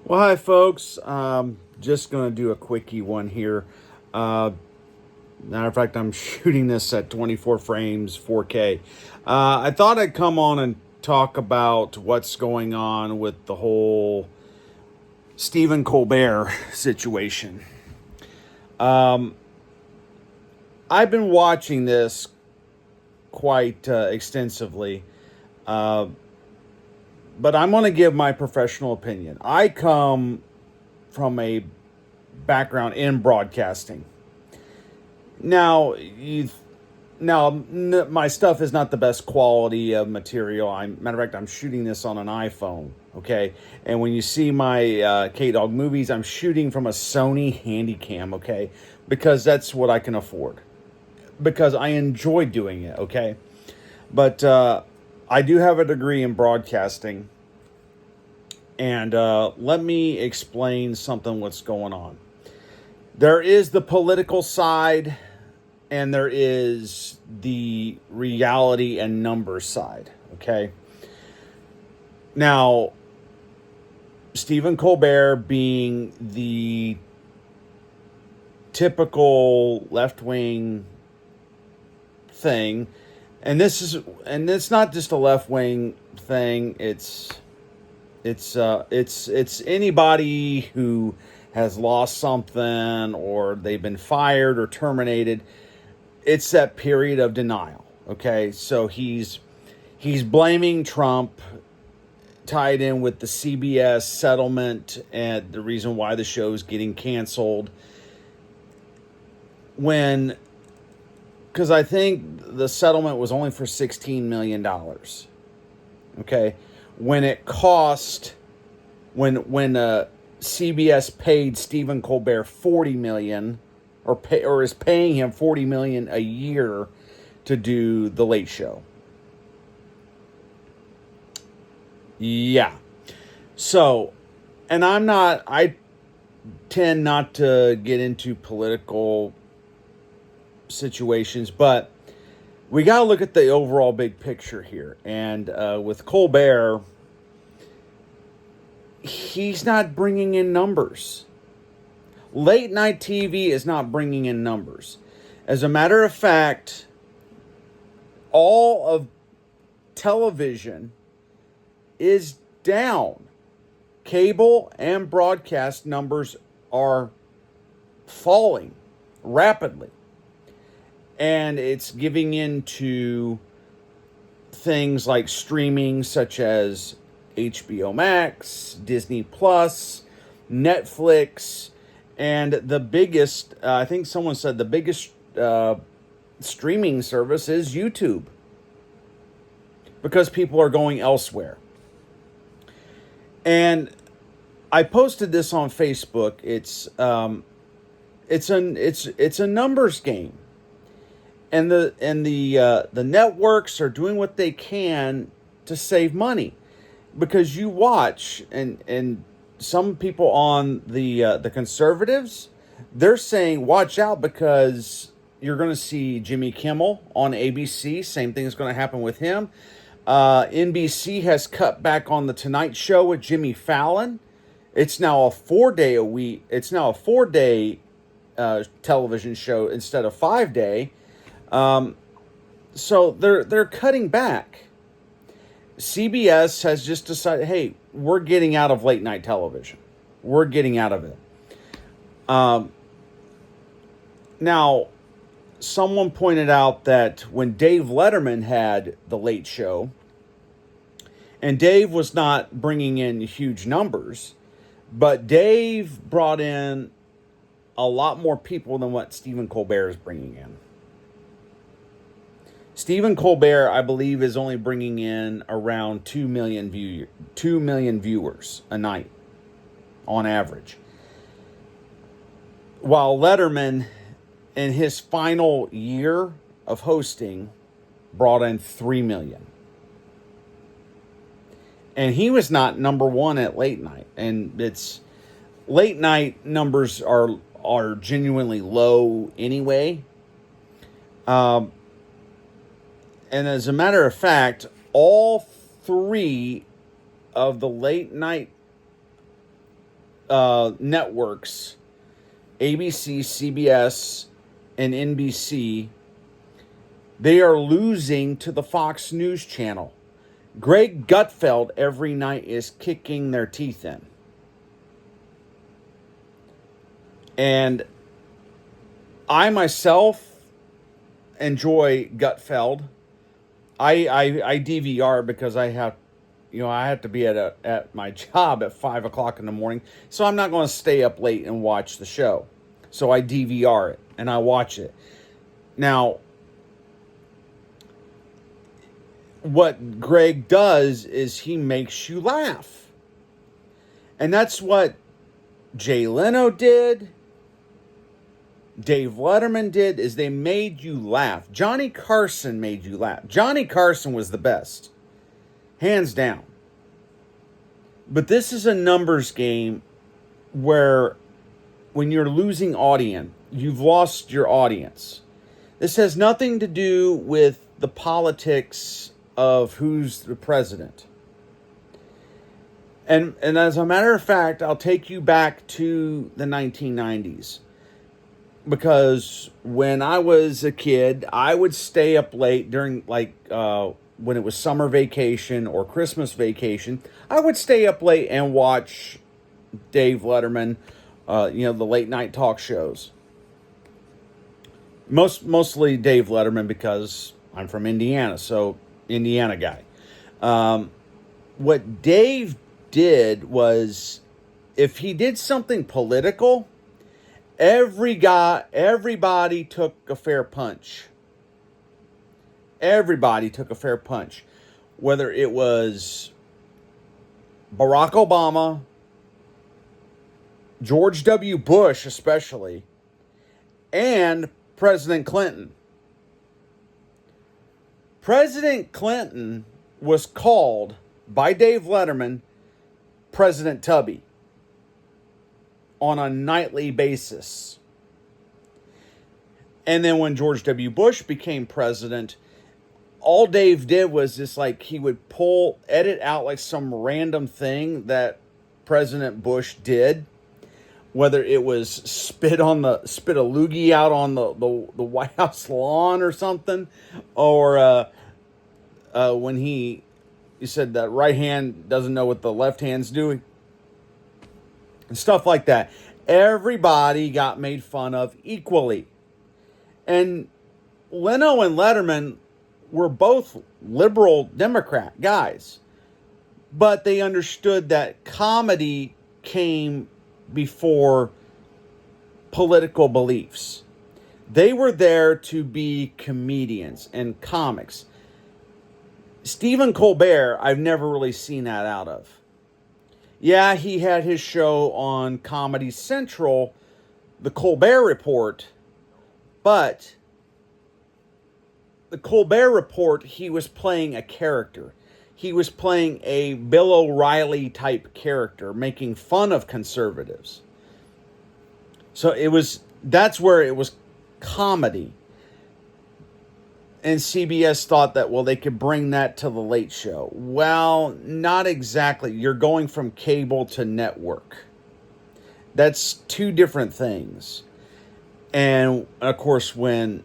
Well, hi, folks. Just going to do a quickie one here. Matter of fact, I'm shooting this at 24 frames, 4K. I thought I'd come on and talk about what's going on with the whole Stephen Colbert situation. I've been watching this quite extensively. But I'm going to give my professional opinion. I come from a background in broadcasting. Now, my stuff is not the best quality of material. Matter of fact, I'm shooting this on an iPhone. Okay, and when you see my Kdog movies, I'm shooting from a Sony Handycam. Okay, because that's what I can afford. Because I enjoy doing it. Okay, but I do have a degree in broadcasting. And let me explain what's going on. There is the political side, and there is the reality and numbers side, okay? Now, Stephen Colbert being the typical left-wing thing, and it's not just a left-wing thing, it's anybody who has lost something or they've been fired or terminated. It's that period of denial. Okay, so he's blaming Trump, tied in with the CBS settlement and the reason why the show is getting canceled. Because I think the settlement was only for $16 million. Okay. When CBS paid Stephen Colbert $40 million, or is paying him $40 million a year to do the Late Show. Yeah. So, and I tend not to get into political situations, but we got to look at the overall big picture here. And with Colbert, he's not bringing in numbers. Late night TV is not bringing in numbers. As a matter of fact, all of television is down. Cable and broadcast numbers are falling rapidly. And it's giving into things like streaming such as HBO Max, Disney Plus, Netflix, and the biggest, I think someone said the biggest streaming service is YouTube. Because people are going elsewhere. And I posted this on Facebook. It's a numbers game. And the networks are doing what they can to save money, because you watch and some people on the conservatives, they're saying watch out because you're going to see Jimmy Kimmel on ABC. Same thing is going to happen with him. NBC has cut back on the Tonight Show with Jimmy Fallon. It's now a 4-day a week. It's now a 4-day television show instead of 5-day. So they're cutting back. CBS has just decided, hey, we're getting out of late night television. We're getting out of it. Now, someone pointed out that when Dave Letterman had the Late Show, and Dave was not bringing in huge numbers, but Dave brought in a lot more people than what Stephen Colbert is bringing in. Stephen Colbert, I believe, is only bringing in around 2 million viewers a night on average. While Letterman, in his final year of hosting, brought in 3 million. And he was not number one at late night. And it's late night numbers are genuinely low anyway. And as a matter of fact, all three of the late night networks, ABC, CBS, and NBC, they are losing to the Fox News channel. Greg Gutfeld every night is kicking their teeth in. And I myself enjoy Gutfeld. I DVR because I have to be at my job at 5 o'clock in the morning, so I'm not going to stay up late and watch the show. So I DVR it and I watch it. Now, what Greg does is he makes you laugh. And that's what Jay Leno did, Dave Letterman did, is they made you laugh. Johnny Carson made you laugh. Johnny Carson was the best, hands down. But this is a numbers game where when you're losing audience, you've lost your audience. This has nothing to do with the politics of who's the president. And as a matter of fact, I'll take you back to the 1990s. Because when I was a kid, I would stay up late during, when it was summer vacation or Christmas vacation. I would stay up late and watch Dave Letterman, the late night talk shows. Mostly Dave Letterman because I'm from Indiana, so Indiana guy. What Dave did was, if he did something political, everybody took a fair punch. Everybody took a fair punch. Whether it was Barack Obama, George W. Bush especially, and President Clinton. President Clinton was called by Dave Letterman President Tubby on a nightly basis. And then when George W. Bush became president, all Dave did was just he would edit out some random thing that President Bush did, whether it was spit a loogie out on the White House lawn or something, or when he said that right hand doesn't know what the left hand's doing, and stuff like that. Everybody got made fun of equally. And Leno and Letterman were both liberal Democrat guys, but they understood that comedy came before political beliefs. They were there to be comedians and comics. Stephen Colbert, I've never really seen that out of. Yeah, he had his show on Comedy Central, The Colbert Report, but The Colbert Report, he was playing a character. He was playing a Bill O'Reilly type character, making fun of conservatives. So that's where it was comedy. And CBS thought that, they could bring that to the Late Show. Well, not exactly. You're going from cable to network. That's two different things. And, of course, when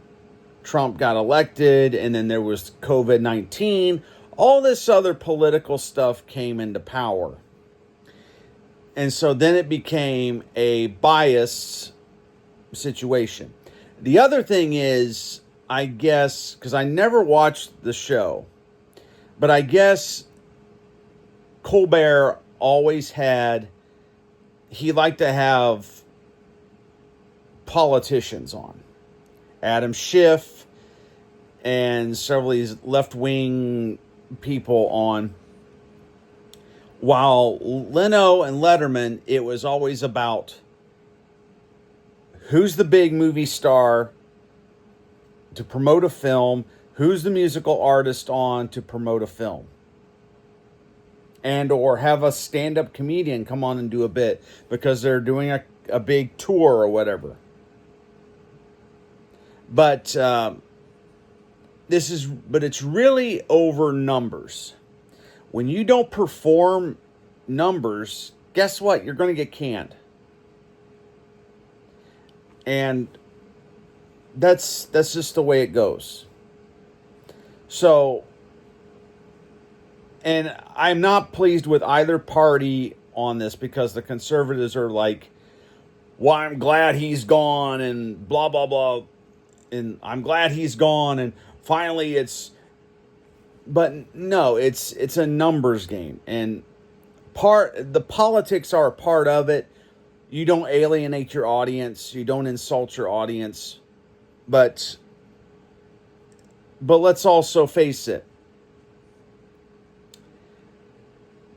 Trump got elected and then there was COVID-19, all this other political stuff came into power. And so then it became a biased situation. The other thing is, I guess, because I never watched the show, but I guess Colbert always he liked to have politicians on. Adam Schiff and several of these left-wing people on. While Leno and Letterman, it was always about who's the big movie star to promote a film, who's the musical artist on to promote a film, and or have a stand-up comedian come on and do a bit because they're doing a big tour or whatever. But it's really over numbers. When you don't perform numbers, guess what? You're going to get canned. And that's just the way it goes. So, and I'm not pleased with either party on this, because the conservatives are like, well, I'm glad he's gone and blah, blah, blah. And I'm glad he's gone. And finally but no, it's a numbers game. And the politics are a part of it. You don't alienate your audience. You don't insult your audience. But let's also face it.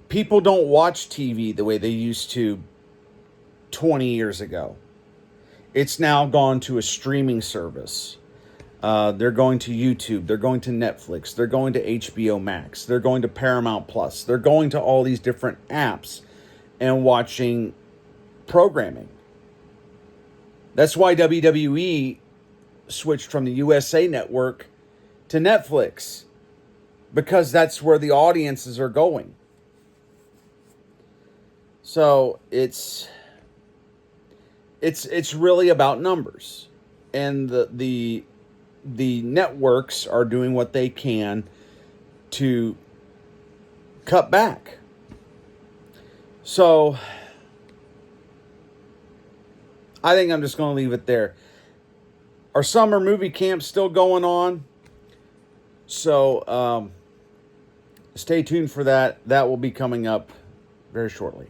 People don't watch TV the way they used to 20 years ago. It's now gone to a streaming service. They're going to YouTube. They're going to Netflix. They're going to HBO Max. They're going to Paramount Plus. They're going to all these different apps and watching programming. That's why WWE switched from the USA Network to Netflix, because that's where the audiences are going. So it's really about numbers, and the networks are doing what they can to cut back. So I think I'm just going to leave it there. Our summer movie camp's still going on, so stay tuned for that. That will be coming up very shortly.